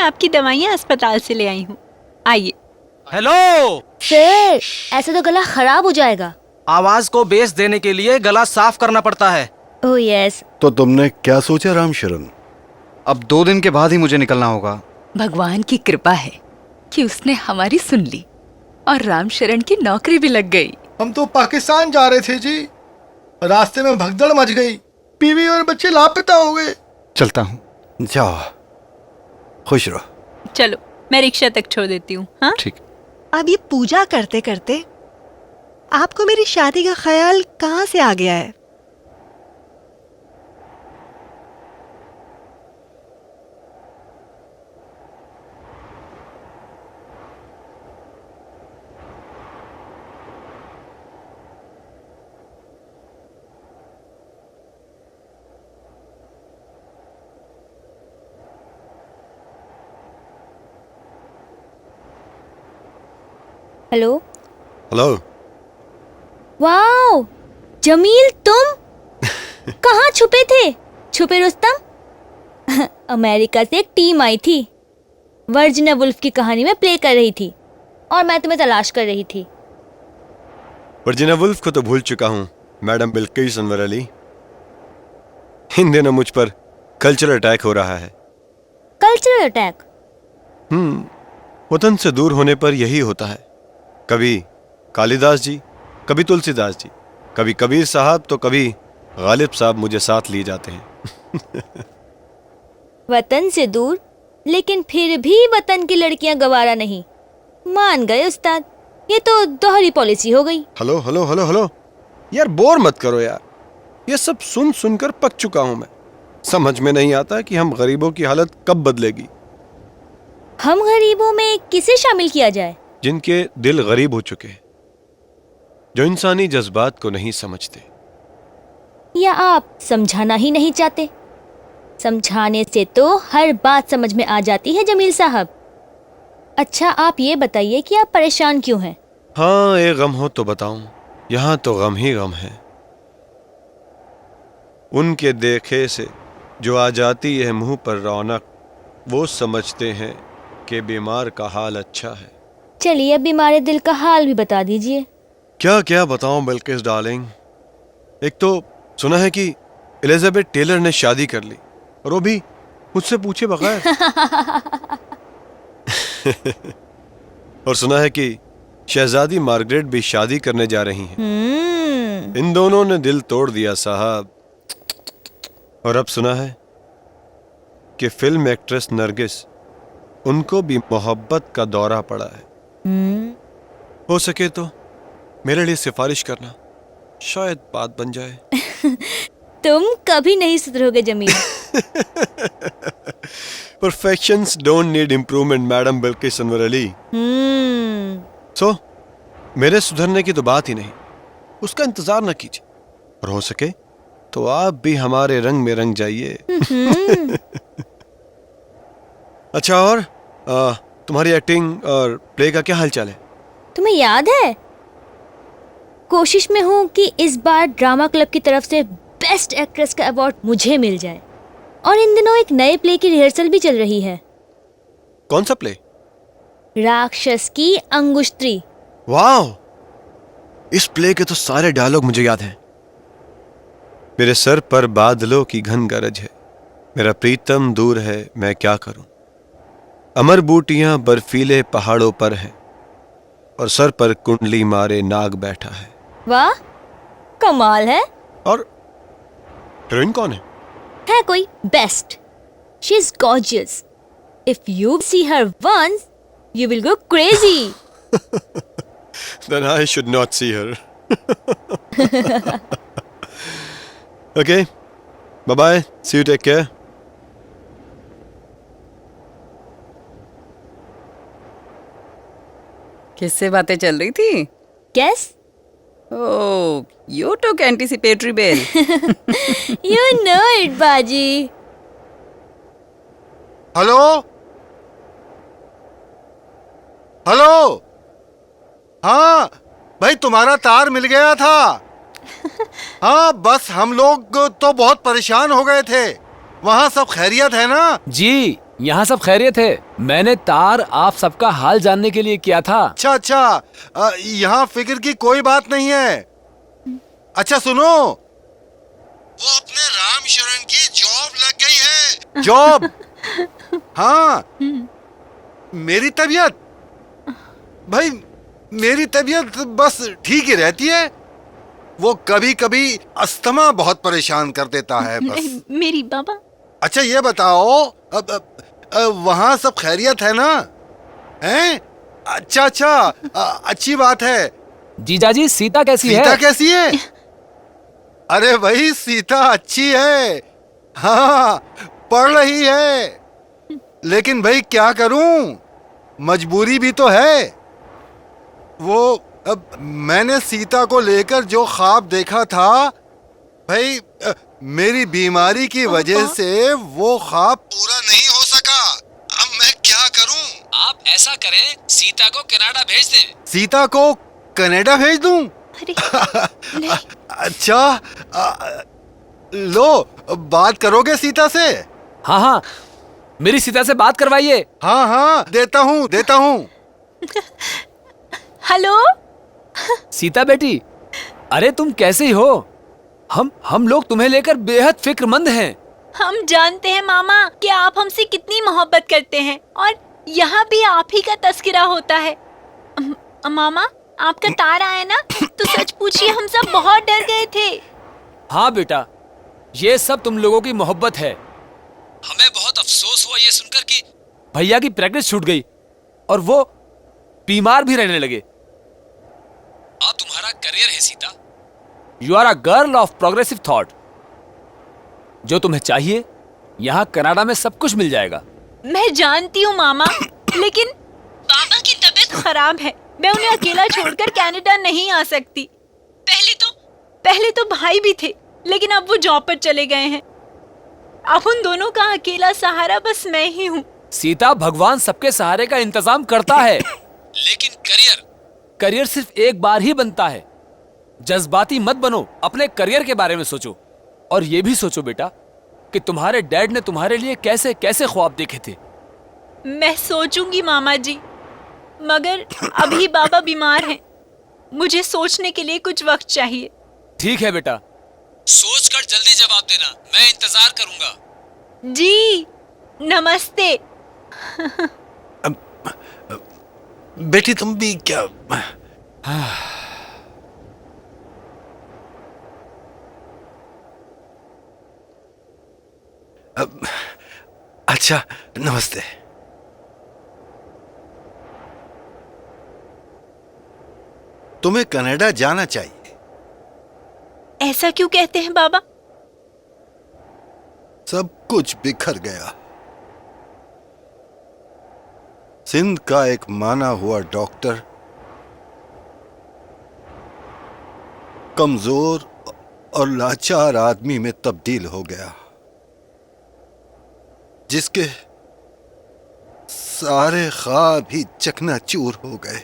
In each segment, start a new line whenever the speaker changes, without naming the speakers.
आपकी दवाइयाँ अस्पताल से ले आई हूँ, आइए।
हेलो
सर, ऐसे तो गला खराब हो जाएगा।
आवाज को बेस देने के लिए गला साफ करना पड़ता है।
Oh yes.
तो तुमने क्या सोचा रामशरण?
अब 2 दिन के बाद ही मुझे निकलना होगा।
भगवान की कृपा है कि उसने हमारी सुन ली और रामशरण की नौकरी भी लग गई।
हम तो पाकिस्तान जा रहे थे जी, रास्ते में भगदड़ मच गई, बीवी और बच्चे लापता हो गए।
चलता हूँ।
जाओ, खुश रहो।
चलो मैं रिक्शा तक छोड़ देती हूँ। हाँ
ठीक।
अब ये पूजा करते करते आपको मेरी शादी का ख्याल कहाँ से आ गया है?
हेलो।
हेलो।
वाओ, जमील तुम कहाँ छुपे थे? छुपे रुस्तम। अमेरिका से एक टीम आई थी, वर्जिना वुल्फ की कहानी में प्ले कर रही थी और मैं तुम्हें तलाश कर रही थी।
वर्जिना वुल्फ को तो भूल चुका हूँ मैडम बिल्किस अनवर अली। इन दिनों मुझ पर कल्चरल अटैक हो रहा है।
Cultural attack?
वतन से दूर होने पर यही होता है। कभी कालिदास जी, कभी तुलसीदास जी, कभी कबीर साहब, तो कभी गालिब साहब मुझे साथ लिए जाते हैं।
वतन से दूर, लेकिन फिर भी वतन की लड़कियां गवारा नहीं। मान गए उस्ताद, ये तो दोहरी पॉलिसी हो गई।
हेलो हेलो हेलो हेलो, यार बोर मत करो यार। ये सब सुन सुनकर पक चुका हूं मैं। समझ में नहीं आता कि हम गरीबों की हालत कब बदलेगी।
हम गरीबों में किसे शामिल किया जाए?
जिनके दिल गरीब हो चुके, जो इंसानी जज्बात को नहीं समझते।
या आप समझाना ही नहीं चाहते? समझाने से तो हर बात समझ में आ जाती है जमील साहब। अच्छा आप ये बताइए कि आप परेशान क्यों हैं?
हाँ, एक गम हो तो बताऊं। यहाँ तो गम ही गम है। उनके देखे से जो आ जाती है मुंह पर रौनक, वो समझते हैं कि बीमार का हाल अच्छा है।
चलिए अब बीमारे दिल का हाल भी बता दीजिए।
क्या क्या बताऊं बिल्किस डार्लिंग। एक तो सुना है कि एलिजाबेथ टेलर ने शादी कर ली, और वो भी मुझसे पूछे बगैर। और सुना है कि शहजादी मार्गरेट भी शादी करने जा रही हैं। इन दोनों ने दिल तोड़ दिया साहब। और अब सुना है कि फिल्म एक्ट्रेस नरगिस, उनको भी मोहब्बत का दौरा पड़ा है। हो सके तो मेरे लिए सिफारिश करना, शायद बात बन जाए।
तुम कभी नहीं सुधरोगे Jameel.
Perfections don't need improvement, madam Bilkis Anwar Ali. So मेरे सुधरने की तो बात ही नहीं, उसका इंतजार न कीजिए। और हो सके तो आप भी हमारे रंग में रंग जाइए। अच्छा, और तुम्हारी एक्टिंग और प्ले का क्या हालचाल है?
तुम्हें याद है, कोशिश में हूँ कि इस बार ड्रामा क्लब की तरफ से बेस्ट एक्ट्रेस का अवार्ड मुझे मिल जाए। और इन दिनों एक नए प्ले की रिहर्सल भी चल रही है।
कौन सा प्ले?
राक्षस की अंगुष्त्री।
वाह, इस प्ले के तो सारे डायलॉग मुझे याद हैं। मेरे सर पर बादलों की घन गरज है, मेरा प्रीतम दूर है, मैं क्या करूं। अमर बूटियां बर्फीले पहाड़ों पर हैं, और सर पर कुंडली मारे नाग बैठा है।
वाह, कमाल है।
और हीरोइन कौन है?
है कोई best. She is gorgeous. If you see her once you will go crazy.
Then I should not see her. Okay, bye bye. See you. Take care.
किससे बातें चल रही थी?
Guess?
Oh, you took anticipatory bail.
You know it, बाजी।
Hello hello, हाँ भाई, तुम्हारा तार मिल गया था। हाँ बस हम लोग तो बहुत परेशान हो गए थे। वहाँ सब खैरियत है ना?
जी
यहाँ सब खैरियत है। मैंने तार आप सबका हाल जानने के लिए किया था।
अच्छा अच्छा, यहाँ फिक्र की कोई बात नहीं है। अच्छा सुनो, वो अपने रामशरण की जॉब लग गई है। जॉब? हाँ। मेरी तबीयत, भाई मेरी तबीयत बस ठीक ही रहती है। वो कभी कभी अस्थमा बहुत परेशान कर देता है बस।
मेरी बाबा।
अच्छा ये बताओ, वहाँ सब खैरियत है ना? हैं? अच्छा अच्छा, अच्छी बात है।
जीजा जी सीता कैसी है?
सीता कैसी है? अरे भाई सीता अच्छी है, हाँ पढ़ रही है। लेकिन भाई क्या करूं, मजबूरी भी तो है। वो अब मैंने सीता को लेकर जो ख्वाब देखा था, भाई मेरी बीमारी की वजह से वो ख्वाब पूरा नहीं हो सका। अब मैं क्या करूं?
आप ऐसा करें, सीता को कनाडा भेज दें।
सीता को कनाडा भेज दूं? अच्छा, लो बात करोगे सीता से?
हाँ हाँ, मेरी सीता से बात करवाइए।
हाँ हाँ, देता हूँ।
हेलो
सीता बेटी, अरे तुम कैसे हो? हम लोग तुम्हें लेकर बेहद फिक्रमंद हैं।
हम जानते हैं मामा कि आप हमसे कितनी मोहब्बत करते हैं और यहाँ भी आप ही का तस्करा होता है। मामा आपका तार आया ना, तो सच पूछिए हम सब बहुत डर गए थे।
हाँ बेटा, ये सब तुम लोगों की मोहब्बत है। हमें बहुत अफसोस हुआ ये सुनकर कि भैया की प्रैक्टिस छूट गई और वो बीमार भी रहने लगे। अब तुम्हारा करियर है Sita. You are a girl of progressive thought. जो तुम्हें चाहिए यहाँ कनाडा में सब कुछ मिल जाएगा।
मैं जानती हूँ मामा, लेकिन बाबा की तबीयत खराब है। मैं उन्हें अकेला छोड़कर कनाडा नहीं आ सकती। पहले तो भाई भी थे, लेकिन अब वो जॉब पर चले गए हैं। अब उन दोनों का अकेला सहारा बस मैं ही हूँ।
सीता, भगवान सबके सहारे का इंतजाम करता है, लेकिन करियर सिर्फ एक बार ही बनता है। जज्बाती मत बनो, अपने करियर के बारे में सोचो। और ये भी सोचो बेटा कि तुम्हारे डैड ने तुम्हारे लिए कैसे कैसे ख्वाब देखे थे।
मैं सोचूंगी मामा जी, मगर अभी बाबा बीमार हैं। मुझे सोचने के लिए कुछ वक्त चाहिए।
ठीक है बेटा, सोचकर जल्दी जवाब देना, मैं इंतजार करूंगा।
जी नमस्ते।
बेटी तुम भी क्या? अच्छा नमस्ते। तुम्हें कनाडा जाना चाहिए।
ऐसा क्यों कहते हैं बाबा?
सब कुछ बिखर गया। सिंध का एक माना हुआ डॉक्टर कमजोर और लाचार आदमी में तब्दील हो गया, जिसके सारे ख्वाब ही चकनाचूर हो गए।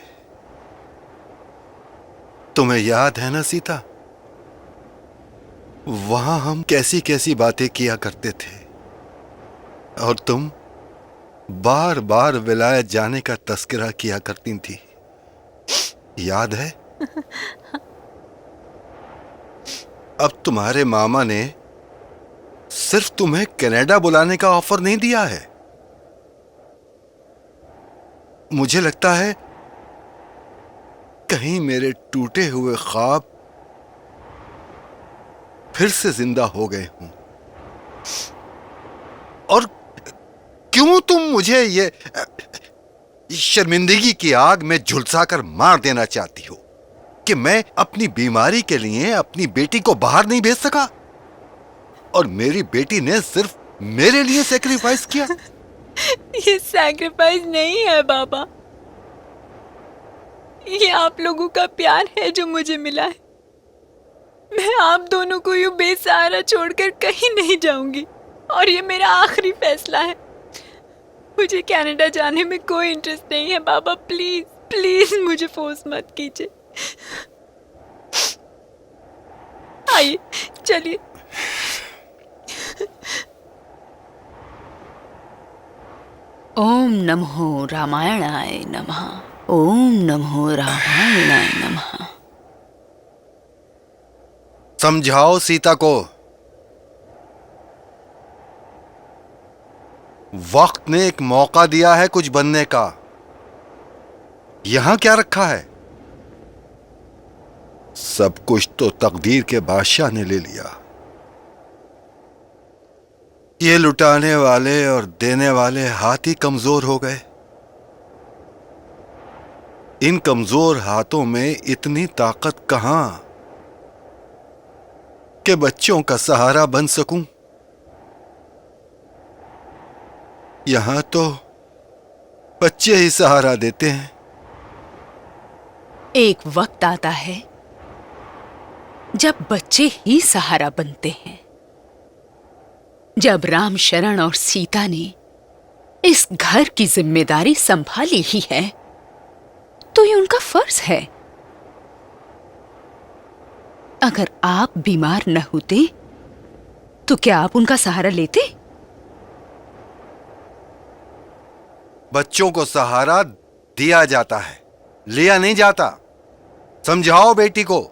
तुम्हें याद है ना सीता, वहां हम कैसी कैसी बातें किया करते थे और तुम बार बार विलायत जाने का तस्करा किया करती थी, याद है? अब तुम्हारे मामा ने सिर्फ तुम्हें कनाडा बुलाने का ऑफर नहीं दिया है, मुझे लगता है कहीं मेरे टूटे हुए ख्वाब फिर से जिंदा हो गए हों। और क्यों तुम मुझे ये शर्मिंदगी की आग में झुलसाकर मार देना चाहती हो कि मैं अपनी बीमारी के लिए अपनी बेटी को बाहर नहीं भेज सका और मेरी बेटी ने सिर्फ मेरे लिए सैक्रिफाइस किया?
ये सैक्रिफाइस नहीं है बाबा, ये आप लोगों का प्यार है जो मुझे मिला है। मैं आप दोनों को यूं बेसहारा छोड़कर कहीं नहीं जाऊंगी और ये मेरा आखिरी फैसला है। मुझे कनाडा जाने में कोई इंटरेस्ट नहीं है बाबा, प्लीज प्लीज मुझे फोर्स मत कीजिए। आइए चलिए।
ओम नमो रामायणाय नमः। ओम नमो रामायणाय नमः।
समझाओ सीता को। वक्त ने एक मौका दिया है कुछ बनने का। यहां क्या रखा है? सब कुछ तो तकदीर के बादशाह ने ले लिया। ये लुटाने वाले और देने वाले हाथ ही कमजोर हो गए। इन कमजोर हाथों में इतनी ताकत कहां कि बच्चों का सहारा बन सकूं। यहां तो बच्चे ही सहारा देते हैं।
एक वक्त आता है जब बच्चे ही सहारा बनते हैं। जब राम शरण और सीता ने इस घर की जिम्मेदारी संभाली ही है तो ये उनका फर्ज है। अगर आप बीमार न होते तो क्या आप उनका सहारा लेते?
बच्चों को सहारा दिया जाता है, लिया नहीं जाता। समझाओ बेटी को।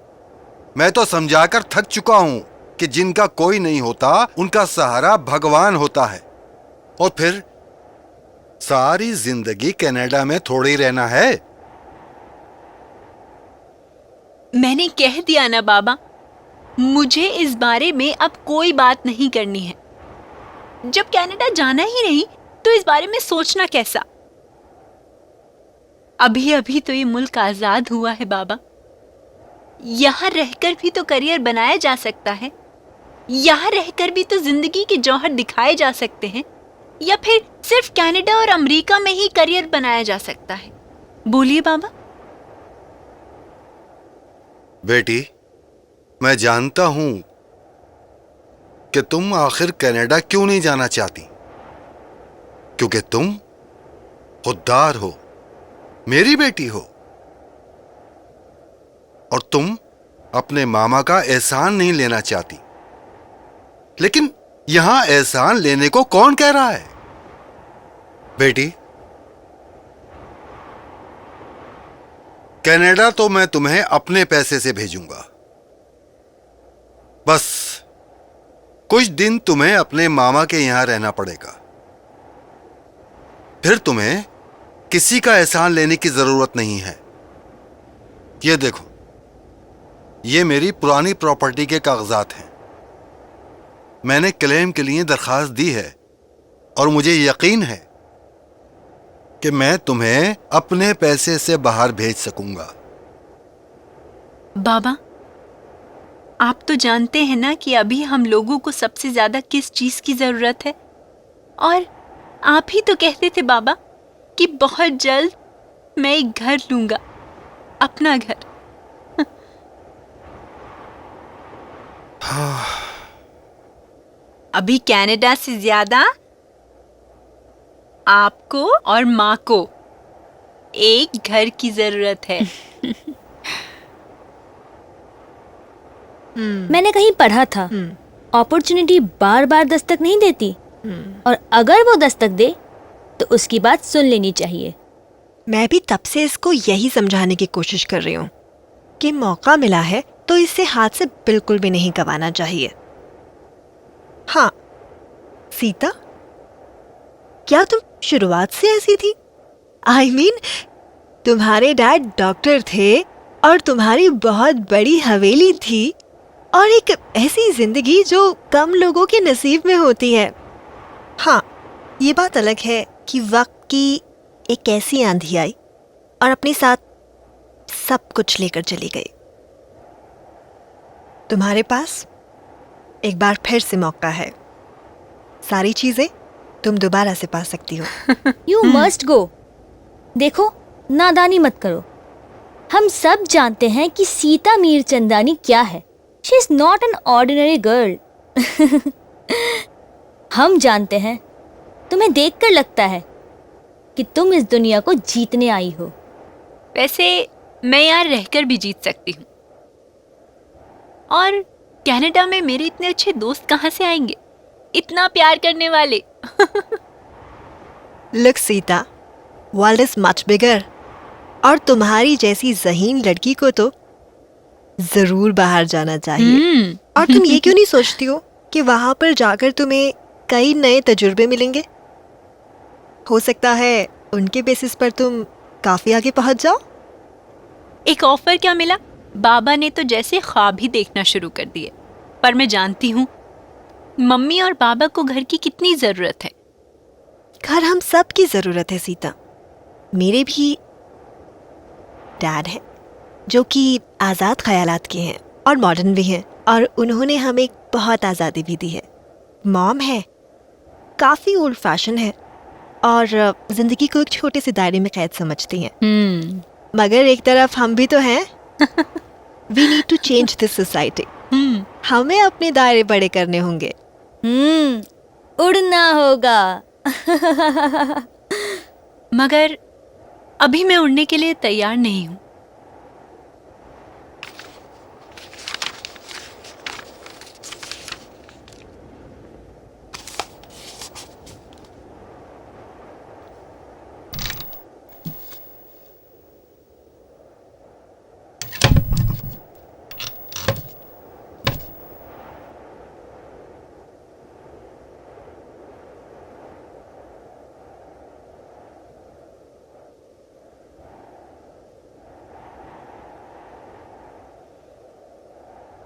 मैं तो समझाकर थक चुका हूं कि जिनका कोई नहीं होता उनका सहारा भगवान होता है। और फिर सारी जिंदगी कनाडा में थोड़ी रहना है।
मैंने कह दिया ना बाबा, मुझे इस बारे में अब कोई बात नहीं करनी है। जब कनाडा जाना ही नहीं तो इस बारे में सोचना कैसा। अभी अभी तो ये मुल्क आजाद हुआ है बाबा। यहां रहकर भी तो करियर बनाया जा सकता है। यहां रहकर भी तो जिंदगी के जौहर दिखाए जा सकते हैं। या फिर सिर्फ कनाडा और अमेरिका में ही करियर बनाया जा सकता है। बोलिए बाबा।
बेटी, मैं जानता हूं कि तुम आखिर कनाडा क्यों नहीं जाना चाहती। क्योंकि तुम खुददार हो, मेरी बेटी हो। और तुम अपने मामा का एहसान नहीं लेना चाहती। लेकिन यहां एहसान लेने को कौन कह रहा है? बेटी, कनाडा तो मैं तुम्हें अपने पैसे से भेजूंगा। बस कुछ दिन तुम्हें अपने मामा के यहां रहना पड़ेगा। फिर तुम्हें किसी का एहसान लेने की जरूरत नहीं है। ये देखो, ये मेरी पुरानी प्रॉपर्टी के कागजात हैं। मैंने क्लेम के लिए दरखास्त दी है और मुझे यकीन है कि मैं तुम्हें अपने पैसे से बाहर भेज सकूंगा।
बाबा, आप तो जानते हैं ना कि अभी हम लोगों को सबसे ज्यादा किस चीज की जरूरत है। और आप ही तो कहते थे बाबा कि बहुत जल्द मैं एक घर लूंगा, अपना घर। अभी कनाडा से ज्यादा आपको और माँ को एक घर की जरूरत है।
मैंने कहीं पढ़ा था, अपॉर्चुनिटी बार बार दस्तक नहीं देती, और अगर वो दस्तक दे तो उसकी बात सुन लेनी चाहिए।
मैं भी तब से इसको यही समझाने की कोशिश कर रही हूँ कि मौका मिला है तो इसे हाथ से बिल्कुल भी नहीं गंवाना चाहिए। हाँ सीता, क्या तुम शुरुआत से ऐसी थी? I mean, तुम्हारे डैड डॉक्टर थे और तुम्हारी बहुत बड़ी हवेली थी और एक ऐसी जिंदगी जो कम लोगों के नसीब में होती है। हाँ, ये बात अलग है कि वक्त की एक ऐसी आंधी आई और अपने साथ सब कुछ लेकर चली गई। तुम्हारे पास एक बार फिर से मौका है। सारी चीजें तुम दोबारा से पा सकती हो।
You must go. देखो, नादानी मत करो। हम सब जानते हैं कि सीता मीरचंदानी क्या है। She is not an ordinary girl. हम जानते हैं, तुम्हें देखकर लगता है कि तुम इस दुनिया को जीतने आई हो।
वैसे मैं यहाँ रहकर भी जीत सकती हूँ। और कनाडा में मेरे इतने अच्छे दोस्त कहाँ से आएंगे, इतना प्यार करने वाले।
Look Sita, world is much bigger, और तुम्हारी जैसी ज़हीन लड़की को तो जरूर बाहर जाना चाहिए। और तुम ये क्यों नहीं सोचती हो कि वहां पर जाकर तुम्हें कई नए तजुर्बे मिलेंगे? हो सकता है उनके बेसिस पर तुम काफी आगे पहुंच जाओ।
एक ऑफर क्या मिला, बाबा ने तो जैसे ख्वाब ही देखना शुरू कर दिए। पर मैं जानती हूँ मम्मी और बाबा को घर की कितनी जरूरत है।
घर हम सब की जरूरत है सीता। मेरे भी डैड हैं जो कि आज़ाद ख्यालात के हैं और मॉडर्न भी हैं, और उन्होंने हमें बहुत आज़ादी भी दी है। मॉम है, काफ़ी ओल्ड फैशन है और ज़िंदगी को एक छोटे से दायरे में कैद समझती हैं। मगर एक तरफ हम भी तो हैं। We need to change this society. हमें अपने दायरे बड़े करने होंगे।
उड़ना होगा।
मगर अभी मैं उड़ने के लिए तैयार नहीं हूँ।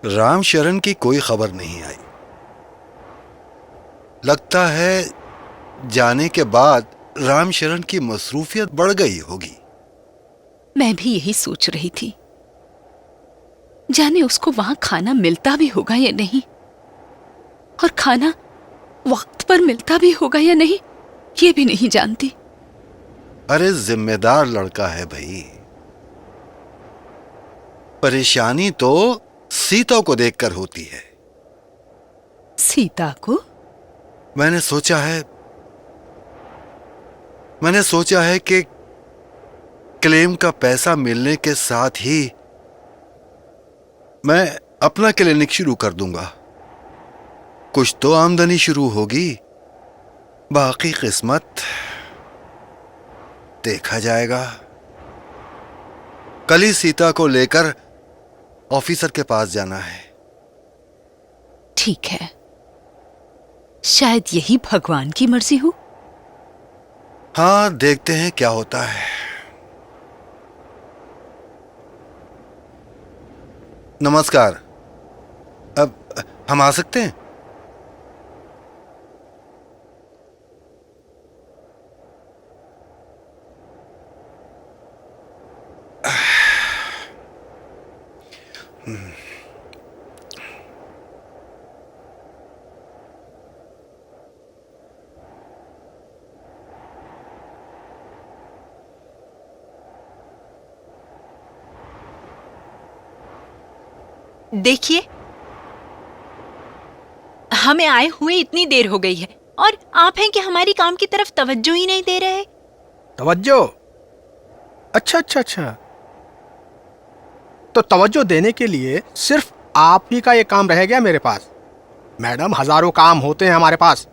रामशरण की कोई खबर नहीं आई। लगता है जाने के बाद रामशरण की मसरूफियत बढ़ गई होगी।
मैं भी यही सोच रही थी। जाने उसको वहां खाना मिलता भी होगा या नहीं, और खाना वक्त पर मिलता भी होगा या नहीं, ये भी नहीं जानती।
अरे जिम्मेदार लड़का है भाई। परेशानी तो सीता को देखकर होती है।
सीता को?
मैंने सोचा है कि क्लेम का पैसा मिलने के साथ ही मैं अपना क्लिनिक शुरू कर दूंगा। कुछ तो आमदनी शुरू होगी, बाकी किस्मत देखा जाएगा। कल ही सीता को लेकर ऑफिसर के पास जाना है।
ठीक है, शायद यही भगवान की मर्जी हो।
हाँ, देखते हैं क्या होता है। नमस्कार, अब हम आ सकते हैं?
देखिए, हमें आए हुए इतनी देर हो गई है और आप हैं कि हमारी काम की तरफ तवज्जो ही नहीं दे रहे।
तवज्जो? अच्छा। तो तवज्जो देने के लिए सिर्फ आप ही का ये काम रह गया मेरे पास? मैडम, हजारों काम होते हैं हमारे पास।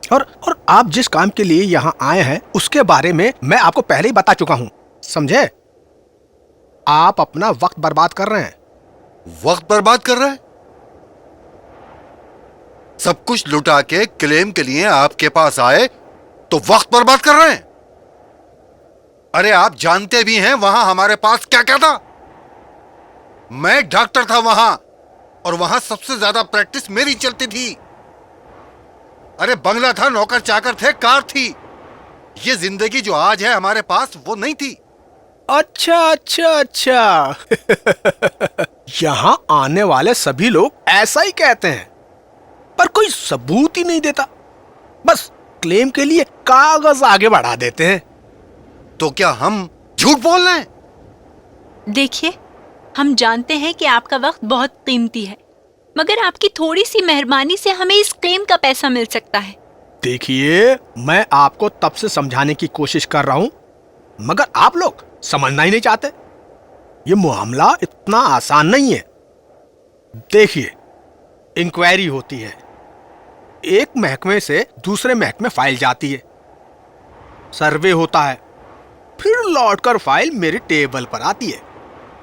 और आप जिस काम के लिए यहाँ आए हैं उसके बारे में मैं आपको पहले ही बता चुका हूँ, समझे? आप अपना वक्त बर्बाद कर रहे हैं।
वक्त बर्बाद कर रहा है? सब कुछ लुटा के क्लेम के लिए आपके पास आए तो वक्त बर्बाद कर रहे हैं? अरे आप जानते भी हैं वहां हमारे पास क्या क्या था। मैं एक डॉक्टर था वहां, और वहां सबसे ज्यादा प्रैक्टिस मेरी चलती थी। अरे बंगला था, नौकर चाकर थे, कार थी। ये जिंदगी जो आज है हमारे पास वो नहीं थी।
अच्छा। यहाँ आने वाले सभी लोग ऐसा ही कहते हैं, पर कोई सबूत ही नहीं देता। बस क्लेम के लिए कागज आगे बढ़ा देते हैं।
तो क्या हम झूठ बोल रहे हैं?
देखिए, हम जानते हैं कि आपका वक्त बहुत कीमती है, मगर आपकी थोड़ी सी मेहरबानी से हमें इस क्लेम का पैसा मिल सकता है।
देखिए, मैं आपको तब से समझाने की कोशिश कर रहा हूं, मगर आप लोग समझना ही नहीं चाहते। ये मामला इतना आसान नहीं है। देखिए, इंक्वायरी होती है, एक महकमे से दूसरे महकमे फाइल जाती है, सर्वे होता है, फिर लौटकर फाइल मेरे टेबल पर आती है।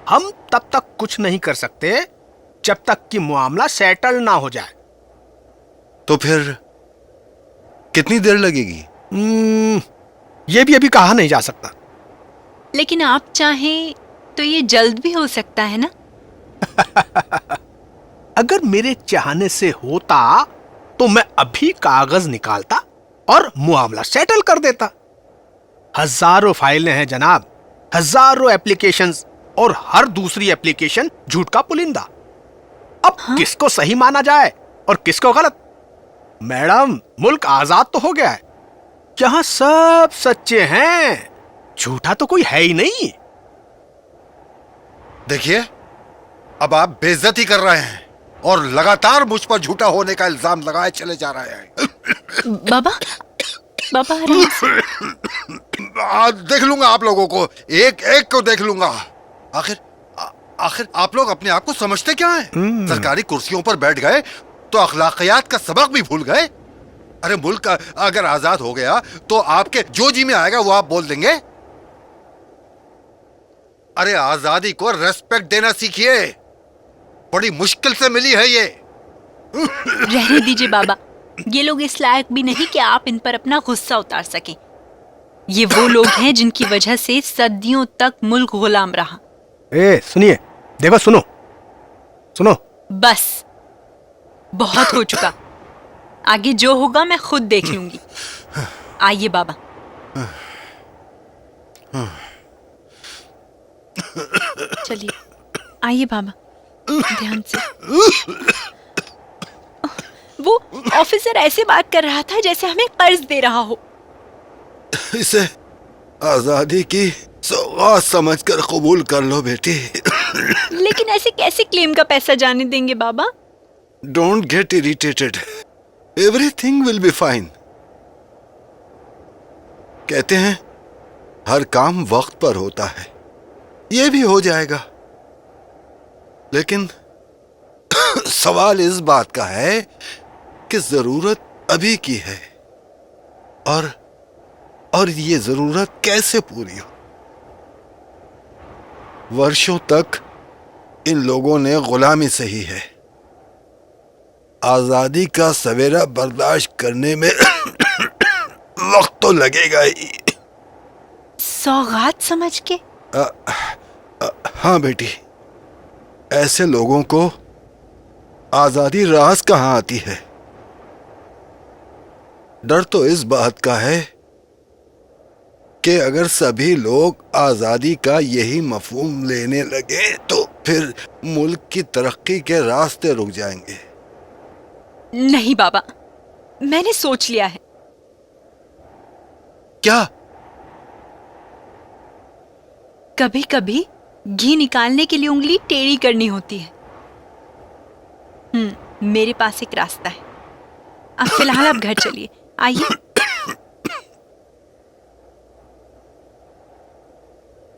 हम तब तक कुछ नहीं कर सकते जब तक कि मामला सेटल ना हो जाए।
तो फिर कितनी देर लगेगी?
ये भी अभी कहा नहीं जा सकता।
लेकिन आप चाहें तो ये जल्द भी हो सकता है ना?
अगर मेरे चाहने से होता तो मैं अभी कागज निकालता और मामला सेटल कर देता। हजारों फाइलें हैं जनाब, हजारों एप्लीकेशंस, और हर दूसरी एप्लीकेशन झूठ का पुलिंदा। अब किसको सही माना जाए और किसको गलत? मैडम, मुल्क आजाद तो हो गया है, यहां सब सच्चे हैं, झूठा तो कोई है ही नहीं।
देखिए, अब आप बेइज्जती कर रहे हैं और लगातार मुझ पर झूठा होने का इल्जाम लगाए चले जा रहे हैं।
बाबा, बाबा आराम से।
देख लूंगा आप लोगों को, एक एक को देख लूंगा। आखिर आप लोग अपने आप को समझते क्या हैं? सरकारी कुर्सियों पर बैठ गए तो अखलाकियात का सबक भी भूल गए। अरे मुल्क अगर आजाद हो गया तो आपके जो जी में आएगा वो आप बोल देंगे। अरे आजादी को रेस्पेक्ट देना सीखिए, बड़ी मुश्किल से मिली है ये।
रहने दीजिए बाबा, ये लोग इस लायक भी नहीं कि आप इन पर अपना गुस्सा उतार सकें। ये वो लोग हैं जिनकी वजह से सदियों तक मुल्क गुलाम रहा।
सुनिए, देखो, सुनो सुनो।
बस बहुत हो चुका, आगे जो होगा मैं खुद देख लूंगी। आइए बाबा। चलिए, आइए बाबा, ध्यान से। वो ऑफिसर ऐसे बात कर रहा था जैसे हमें कर्ज दे रहा हो।
इसे आजादी की सौगात समझकर कबूल कर लो बेटी।
लेकिन ऐसे कैसे क्लेम का पैसा जाने देंगे बाबा?
Don't get irritated, everything will be fine. कहते हैं हर काम वक्त पर होता है, ये भी हो जाएगा। लेकिन सवाल इस बात का है कि जरूरत अभी की है, और ये जरूरत कैसे पूरी हो। वर्षों तक इन लोगों ने गुलामी सही है, आजादी का सवेरा बर्दाश्त करने में वक्त तो लगेगा ही।
सौगात समझ के?
हाँ बेटी, ऐसे लोगों को आजादी रास कहाँ आती है। डर तो इस बात का है कि अगर सभी लोग आजादी का यही मफहूम लेने लगे तो फिर मुल्क की तरक्की के रास्ते रुक जाएंगे।
नहीं बाबा, मैंने सोच लिया है।
क्या?
कभी कभी घी निकालने के लिए उंगली टेढ़ी करनी होती है। मेरे पास एक रास्ता है। अब फिलहाल आप घर चलिए, आइए।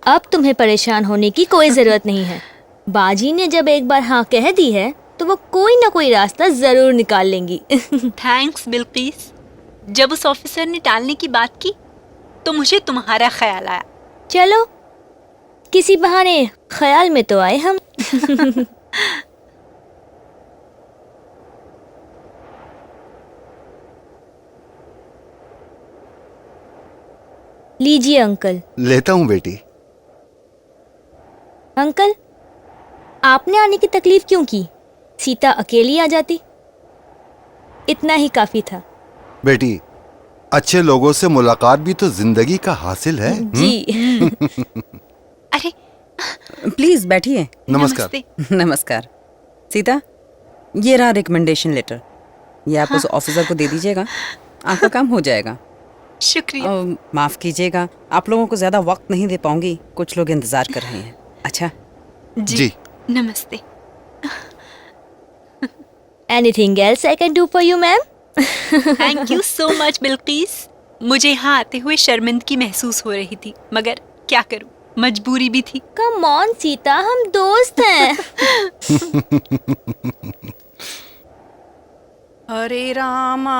अब तुम्हें परेशान होने की कोई जरूरत नहीं है। बाजी ने जब एक बार हाँ कह दी है तो वो कोई ना कोई रास्ता जरूर निकाल लेंगी।
थैंक्स बिल्किस। जब उस ऑफिसर ने टालने की बात की तो मुझे तुम्हारा ख्याल आया।
चलो, किसी बहाने ख्याल में तो आए हम। लीजिए अंकल।
लेता हूं बेटी।
अंकल, आपने आने की तकलीफ क्यों की? सीता अकेली आ जाती, इतना ही काफी था।
बेटी, अच्छे लोगों से मुलाकात भी तो जिंदगी का हासिल है।
जी।
अरे
प्लीज बैठिए।
नमस्कार।
नमस्कार। सीता, ये रहा रिकमेंडेशन लेटर, ये आप उस ऑफिसर को दे दीजिएगा, आपका काम हो जाएगा।
शुक्रिया।
माफ कीजिएगा, आप लोगों को ज्यादा वक्त नहीं दे पाऊंगी, कुछ लोग इंतजार कर रहे हैं। अच्छा
जी। नमस्ते।
Anything else I can do for you ma'am?
Thank you so much Bilkis. मुझे यहाँ आते हुए शर्मिंदगी महसूस हो रही थी, मगर क्या करूं, मजबूरी भी थी।
कम ऑन सीता, हम दोस्त हैं।
हरे रामा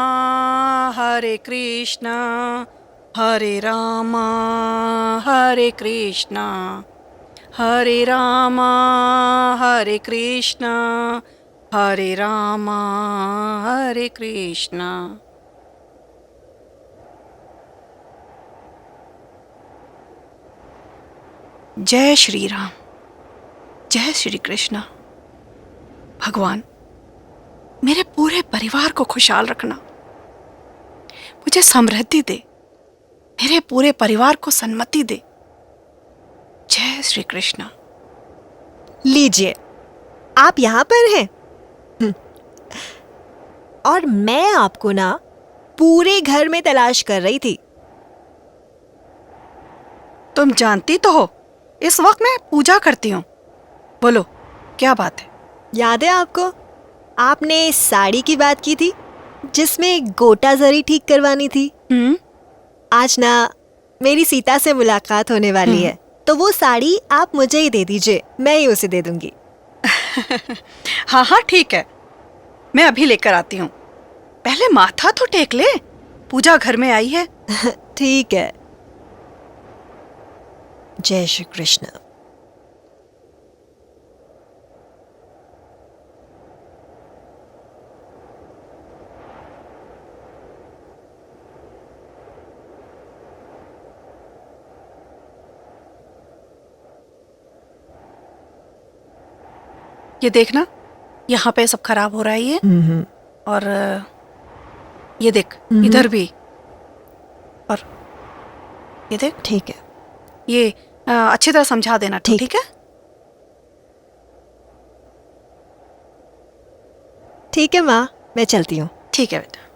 हरे कृष्णा
हरे रामा हरे कृष्णा हरे रामा हरे कृष्णा हरे रामा हरे कृष्णा। जय श्री राम, जय श्री कृष्णा। भगवान, मेरे पूरे परिवार को खुशहाल रखना, मुझे समृद्धि दे, मेरे पूरे परिवार को सन्मति दे। जय श्री कृष्णा।
लीजिए, आप यहाँ पर हैं। और मैं आपको ना पूरे घर में तलाश कर रही थी।
तुम जानती तो हो इस वक्त मैं पूजा करती हूँ। बोलो क्या बात है?
याद है आपको, आपने साड़ी की बात की थी जिसमें गोटा जरी ठीक करवानी थी। आज ना मेरी सीता से मुलाकात होने वाली है, तो वो साड़ी आप मुझे ही दे दीजिए, मैं ही उसे दे दूंगी।
हाँ हाँ ठीक है, मैं अभी लेकर आती हूँ। पहले माथा तो टेक ले, पूजा घर में आई है।
ठीक है। जय श्री कृष्ण।
ये देखना, यहाँ पे सब खराब हो रहा है ये। और ये देख इधर भी, और ये देख।
ठीक है।
ये अच्छी तरह समझा देना, ठीक है?
ठीक है माँ, मैं चलती हूँ।
ठीक है बेटा।